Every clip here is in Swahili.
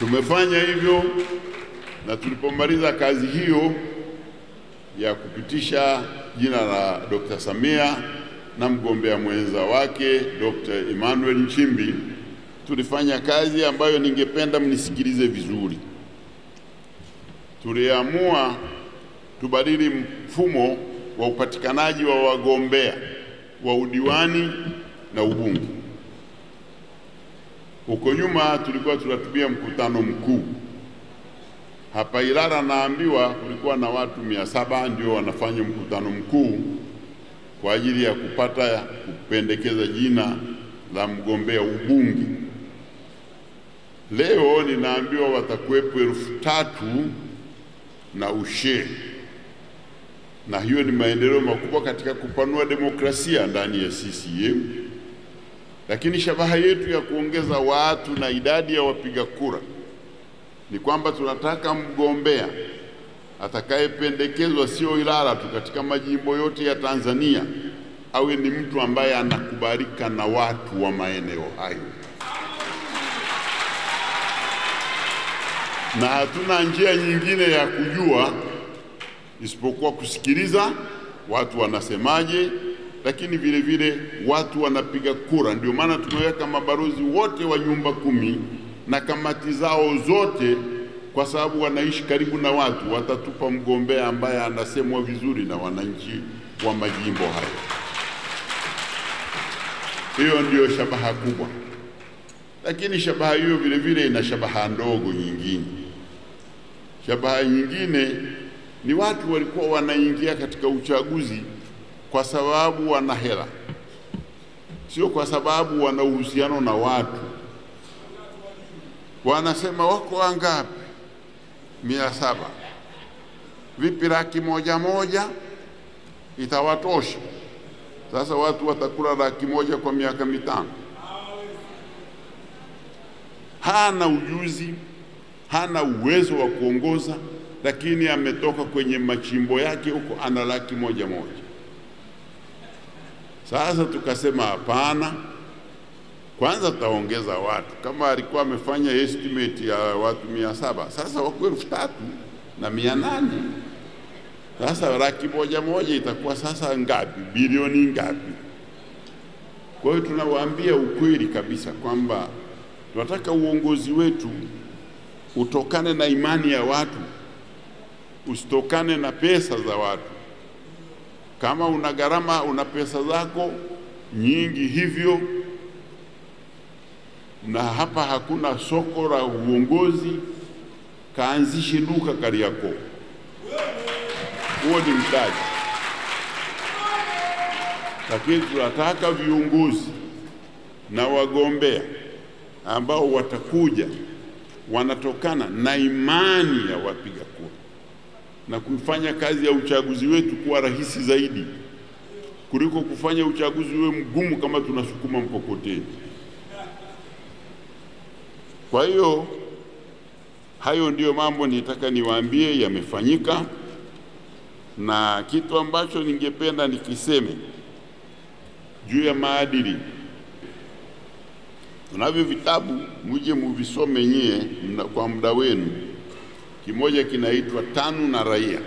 Tumefanya hivyo, na tulipomaliza kazi hiyo ya kupitisha jina la Dr. Samia na mgombea mwenza wake Dr. Emmanuel Nchimbi, tulifanya kazi ambayo ningependa mnisikilize vizuri. Tuliamua tubadili mfumo wa upatikanaji wa wagombea wa udiwani na ubunge. Huko nyuma tulikuwa tunatumia mkutano mkuu. Hapa Ilala naambiwa kulikuwa na watu 700 ndio wanafanya mkutano mkuu kwa ajili ya kupendekeza jina la mgombea ubunge. Leo ninaambiwa watakuwepo 3000 na ushe. Na hiyo ni maendeleo makubwa katika kupanua demokrasia ndani ya CCM. Lakini shabaha yetu ya kuongeza watu na idadi ya wapiga kura ni kwamba tunataka mgombea atakayependekezwa sio Ilala tu, katika majimbo yote ya Tanzania awe ni mtu ambaye anakubalika na watu wa maeneo hayo. Na hatuna njia nyingine ya kujua isipokuwa kusikiliza watu wanasemaje, lakini vile vile watu wanapiga kura. Ndio maana tumeweka mabalozi wote wa nyumba 10 na kamati zao zote, kwa sababu wanaishi karibu na watu. Watatupa mgombea ambaye anasemwa vizuri na wananchi wa majimbo hayo. Hiyo ndio shabaha kubwa. Lakini shabaha hiyo vile vile ina shabaha ndogo nyingine. Shabaha nyingine ni watu walikuwa wanaingia katika uchaguzi kwa sababu wana hela, sio kwa sababu wana uhusiano na watu. Wanasema wako wangapi? 700. Vipi 100,000 itawatosha? Sasa watu watakula 100,000 kwa miaka 5. Hana ujuzi, hana uwezo wa kuongoza, lakini ametoka kwenye machimbo yake huko, ana 100,000. Sasa tukasema hapana, kwanza taongeza watu. Kama alikuwa amefanya estimate ya watu 700, sasa wako 3,800. Sasa 100,000 itakuwa sasa ngapi? Bilioni ngapi? Kwa hiyo tunawaambia ukweli kabisa kwamba tunataka uongozi wetu utokane na imani ya watu, usitokane na pesa za watu. Kama una gharama, una pesa zako nyingi hivyo, na hapa hakuna soko la uongozi, kaanzishe duka Kariakoo. Huo ni mtaji. Lakini tunataka viongozi na wagombea ambao watakuja wanatokana na imani ya wapiga kura, na kufanya kazi ya uchaguzi wetu kuwa rahisi zaidi kuliko kufanya uchaguzi uwe mgumu kama tunasukuma mkokoteni. Kwa hiyo hayo ndiyo mambo nitaka niwaambie yamefanyika, na kitu ambacho ningependa nikiseme juu ya maadili. Tunavyo vitabu, muje muvisome nyie kwa muda wenu. Kimoja kinaitwa Tanu na Raia,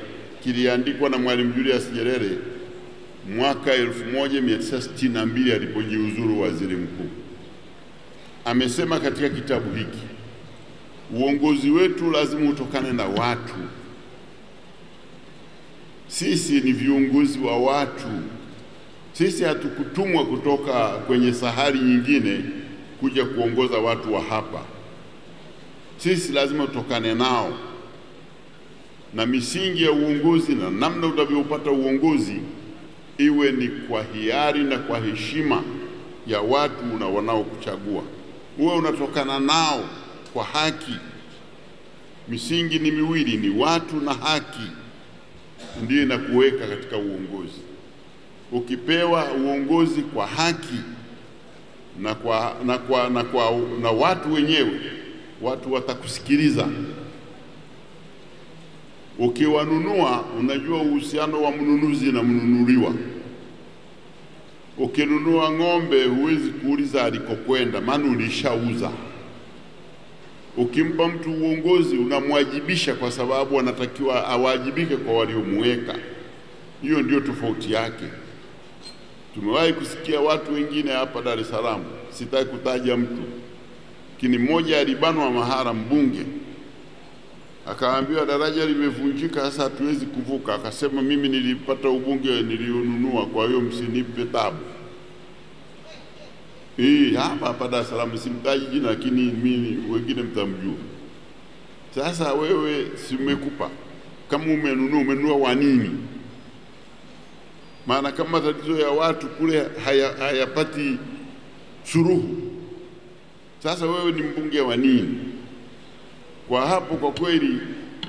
kiliandikwa na Mwalimu Julius Nyerere mwaka 1962 alipojiuzuru waziri mkuu. Amesema katika kitabu hiki, uongozi wetu lazima utokane na watu. Sisi ni viongozi wa watu. Sisi hatukutumwa kutoka kwenye sahari nyingine kuja kuongoza watu wa hapa. Sisi lazima utokane nao, na misingi ya uongozi na namna utakavyopata uongozi iwe ni kwa hiari na kwa heshima ya watu na wanaokuchagua. Uwe unatokana nao kwa haki. Misingi ni miwili, ni watu na haki, ndiyo inakuweka katika uongozi. Ukipewa uongozi kwa haki na watu wenyewe, watu watakusikiliza. Ukiwanunua, unajua uhusiano wa mnunuzi na mnunuliwa. Ukinunua ng'ombe huwezi kuuliza alikokwenda, maana ulishauza. Ukimpa mtu uongozi unamwajibisha kwa sababu anatakiwa awajibike kwa waliomweka. Hiyo ndio tofauti yake. Tumewahi kusikia watu wengine hapa Dar es Salaam, sitaki kutaja mtu, lakini mmoja alibanwa mahara, mbunge, akaambiwa daraja limevunjika, sasa hatuwezi kuvuka. Akasema mimi nilipata ubunge nilionunua, kwa hiyo msinipe tabu. Hapa Dar es Salaam, simtaji jina, lakini mimi wengine mtamjua. Sasa wewe si umekupa, kama umenunua wa nini? Maana kama tatizo ya watu kule hayapati suruhu, sasa wewe ni mbunge wa nini? Kwa hapo kwa kweli,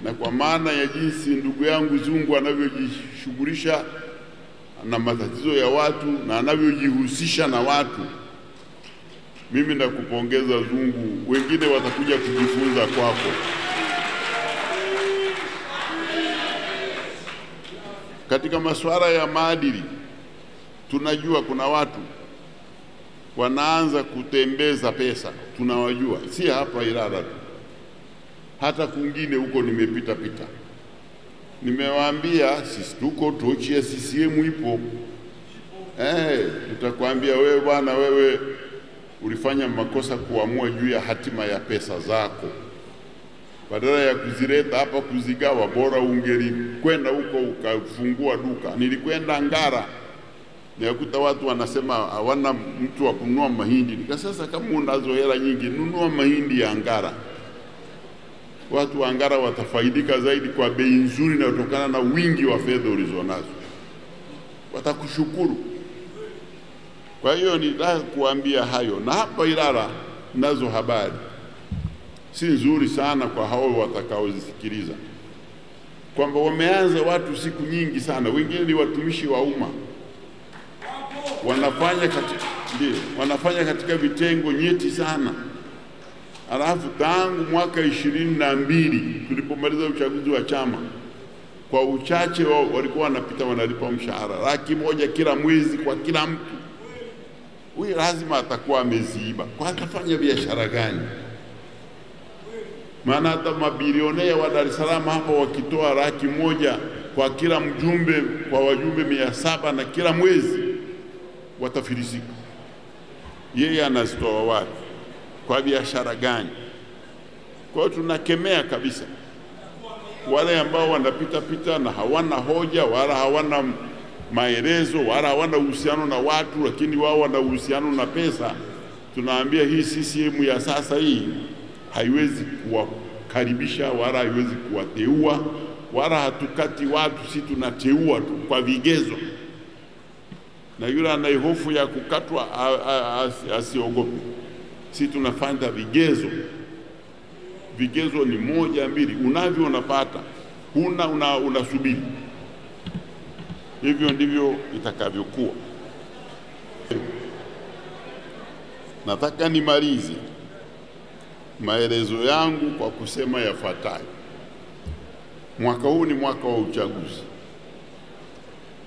na kwa maana ya jinsi ndugu yangu Zungu anavyojishughulisha na matatizo ya watu na anavyojihusisha na watu, mimi nakupongeza Zungu, wengine watakuja kujifunza kwako. Katika masuala ya maadili, tunajua kuna watu wanaanza kutembeza pesa, tunawajua, si hapa Ilala tu, hata kwingine huko nimepita. Nimewaambia sisi tuko tochi ya CCM ipo. Tutakwambia wewe bwana, wewe ulifanya makosa kuamua juu ya hatima ya pesa zako. Badala ya kuzileta hapa kuzigawa, bora ungelikwenda huko ukafungua duka. Nilikwenda Ngara, nikakuta watu wanasema hawana mtu wa kununua mahindi. Sasa kama unazo hela nyingi, nunua mahindi ya Ngara. Watu wa Ngara watafaidika zaidi kwa bei nzuri na kutokana na wingi wa fedha ulizonazo, watakushukuru. Kwa hiyo nitaka kuambia hayo, na hapa Ilala nazo habari si nzuri sana kwa hao watakaozisikiliza, kwamba wameanza watu siku nyingi sana, wengine ni watumishi wa umma, wanafanya katika vitengo nyeti sana. Alafu tangu mwaka 22 tulipomaliza uchaguzi wa chama, kwa uchache walikuwa wanapita wanalipa mshahara 100,000 kila mwezi kwa kila mtu. Huyu lazima atakuwa ameziiba. Kwa atafanya biashara gani? Maana hata mabilionea wa Dar es Salaam hapa wakitoa 100,000 kwa kila mjumbe, kwa wajumbe 700 na kila mwezi, watafilisika. Yeye anazitoa wapi? Kwa biashara gani? Kwa hiyo tunakemea kabisa wale ambao wanapita na hawana hoja wala hawana maelezo wala hawana uhusiano na watu, lakini wao wana uhusiano na pesa. Tunaambia hii CCM ya sasa hii haiwezi kuwakaribisha wala haiwezi kuwateua, wala hatukati watu, si tunateua tu kwa vigezo. Na yule anayehofu ya kukatwa asiogope. Si tunafanya vigezo. Vigezo ni 1, 2, unavyo unapata, huna unasubiri. Hivyo ndivyo itakavyokuwa. Nataka nimalize maelezo yangu kwa kusema yafuatayo. Mwaka huu ni mwaka wa uchaguzi,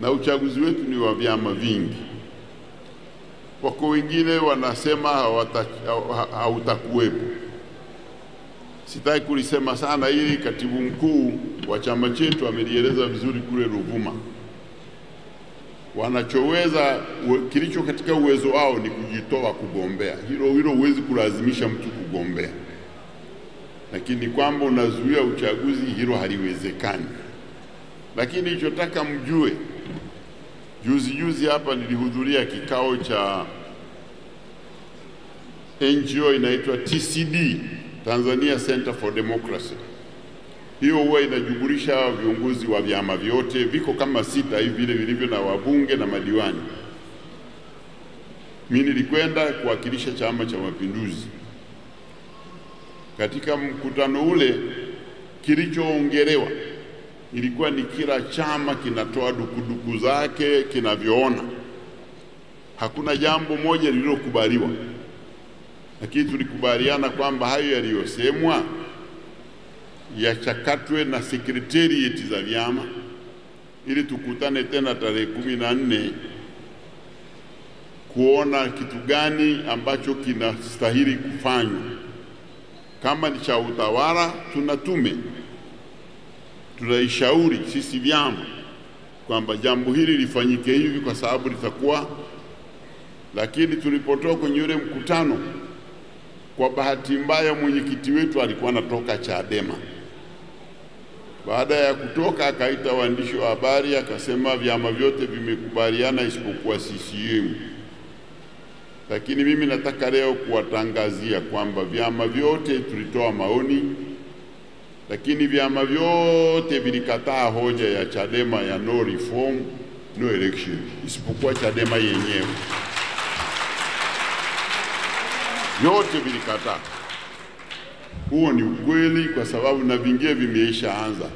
na uchaguzi wetu ni wa vyama vingi. Wako wengine wanasema hautakuwepo. Sitaki kulisema sana hili, katibu mkuu wa chama chetu amelieleza vizuri kule Ruvuma. Wanachoweza, kilicho katika uwezo wao ni kujitoa kugombea. Hilo huwezi kulazimisha mtu kugombea, lakini kwamba unazuia uchaguzi, hilo haliwezekani. Lakini nilichotaka mjue, juzi hapa nilihudhuria kikao cha NGO inaitwa TCD, Tanzania Center for Democracy. Hiyo huwa inajumulisha viongozi wa vyama vyote, viko kama 6 hivi vile vilivyo na wabunge na madiwani. Mimi nilikwenda kuwakilisha Chama cha Mapinduzi. Katika mkutano ule, kilichoongelewa ilikuwa ni kila chama kinatoa dukuduku zake kinavyoona. Hakuna jambo moja lililokubaliwa, lakini tulikubaliana kwamba hayo yaliyosemwa yachakatwe na secretariat za vyama, ili tukutane tena tarehe 14 kuona kitu gani ambacho kinastahili kufanywa. Kama ni cha utawala, tuna tume, tunaishauri sisi vyama kwamba jambo hili lifanyike hivi kwa sababu litakuwa. Lakini tulipotoka kwenye ule mkutano, kwa bahati mbaya mwenyekiti wetu alikuwa anatoka Chadema. Baada ya kutoka akaita waandishi wa habari akasema vyama vyote vimekubaliana isipokuwa CCM. Lakini mimi nataka leo kuwatangazia kwamba vyama vyote tulitoa maoni, lakini vyama vyote vilikataa hoja ya Chadema ya no reform, no election, isipokuwa Chadema yenyewe. Vyote vilikataa. Huo ni ukweli, kwa sababu na vingine vimeishaanza.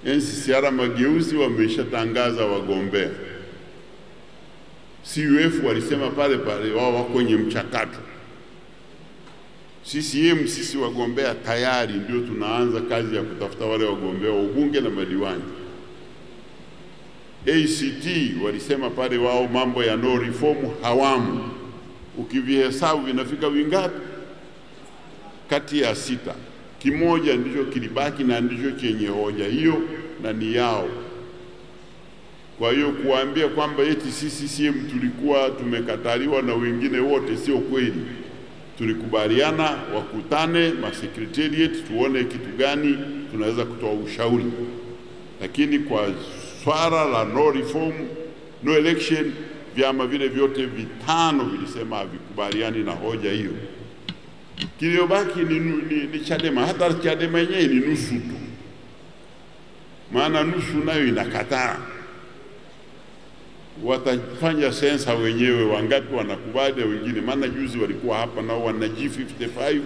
NCCR Mageuzi wameshatangaza wagombea. CUF walisema pale pale wao wako kwenye mchakato. CCM sisi wagombea tayari, ndio tunaanza kazi ya kutafuta wale wagombea wa ubunge na madiwani. ACT walisema pale wao mambo ya no reform hawamu. Ukivihesabu vinafika vingapi? Kati ya 6. Kimoja ndicho kilibaki na ndicho chenye hoja hiyo na ni yao. Kwa hiyo kuambia kwamba eti sisi CCM tulikuwa tumekataliwa na wengine wote sio kweli. Tulikubaliana wakutane secretariat tuone kitu gani tunaweza kutoa ushauri. Lakini kwa swala la no reform, no election, vyama vile vyote vitano vilisema havikubaliani na hoja hiyo. Kiliobaki ni Chadema. Hata Chadema yenyewe ni nusu tu, maana nusu nayo inakataa. Watafanya sensa wenyewe wangapi wanakubali wengine, maana juzi walikuwa hapa nao wana G55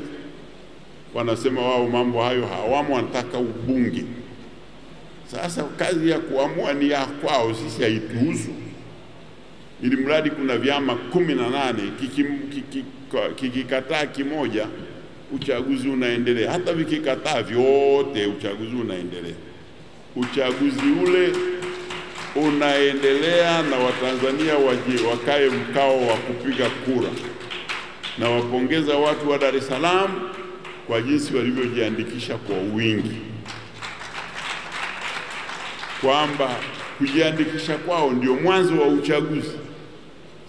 wanasema wao mambo hayo hawamo, wanataka ubunge. Sasa kazi ya kuamua ni ya kwao, sisi haituhusu. Ili mradi kuna vyama 18 kikikataa kimoja, uchaguzi unaendelea. Hata vikikataa vyote, uchaguzi unaendelea. Uchaguzi ule unaendelea na Watanzania wakae mkao wa kupiga kura. Na wapongeza watu wa Dar es Salaam kwa jinsi walivyojiandikisha kwa wingi, kwamba kujiandikisha kwao ndio mwanzo wa uchaguzi.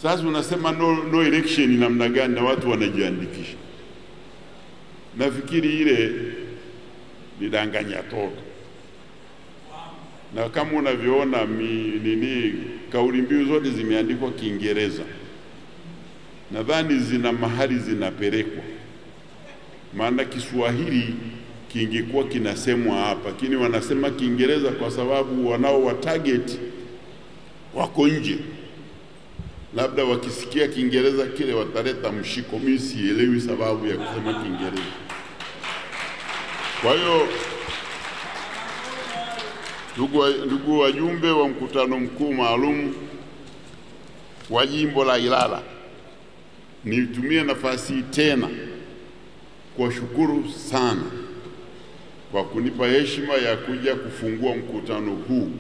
Sasa unasema no election namna gani na watu wanajiandikisha? Nafikiri ile ni danganya toto. Na kama unavyoona kauli mbiu zote zimeandikwa Kiingereza. Nadhani zina mahali zinapelekwa, maana Kiswahili kingekuwa kinasemwa hapa, lakini wanasema Kiingereza kwa sababu wanao wa target wako nje. Labda wakisikia Kiingereza kile wataleta mshiko. Mimi sielewi sababu ya kusema Kiingereza. Kwa hiyo ndugu wajumbe wa mkutano mkuu maalum wa jimbo la Ilala, nitumie nafasi tena kuwashukuru sana kwa kunipa heshima ya kuja kufungua mkutano huu.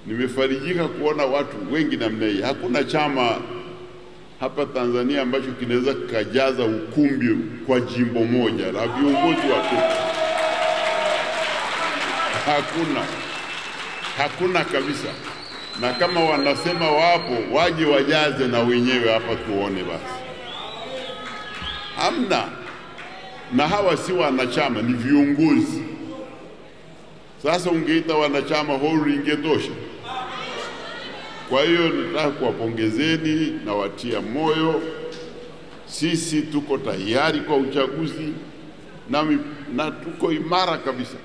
Nimefarijika kuona watu wengi namna hii. Hakuna chama hapa Tanzania ambacho kinaweza kujaza ukumbi kwa jimbo moja la viongozi wake. Hakuna kabisa. Na kama wanasema wapo, waje wajaze na wenyewe hapa tuone basi. Hamna. Na hawa si wanachama, ni viongozi. Sasa ungeita wanachama huru ingetosha. Kwa hiyo nataka kuwapongezeni na watia moyo. Sisi tuko tayari kwa uchaguzi na tuko imara kabisa.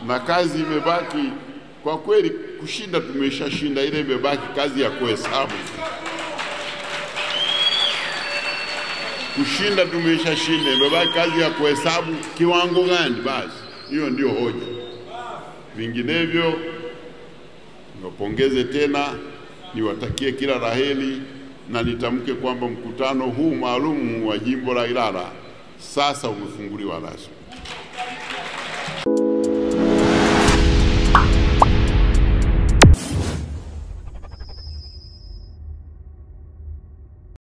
Na kazi imebaki kwa kweli, kushinda tumeshashinda, ile imebaki kazi ya kuhesabu. Kushinda tumeshashinda, imebaki kazi ya kuhesabu kiwango gani basi. Hiyo ndio hoja. Vinginevyo niwapongeze tena, niwatakie kila laheri, na nitamke kwamba mkutano huu maalum wa jimbo la Ilala sasa umefunguliwa rasmi.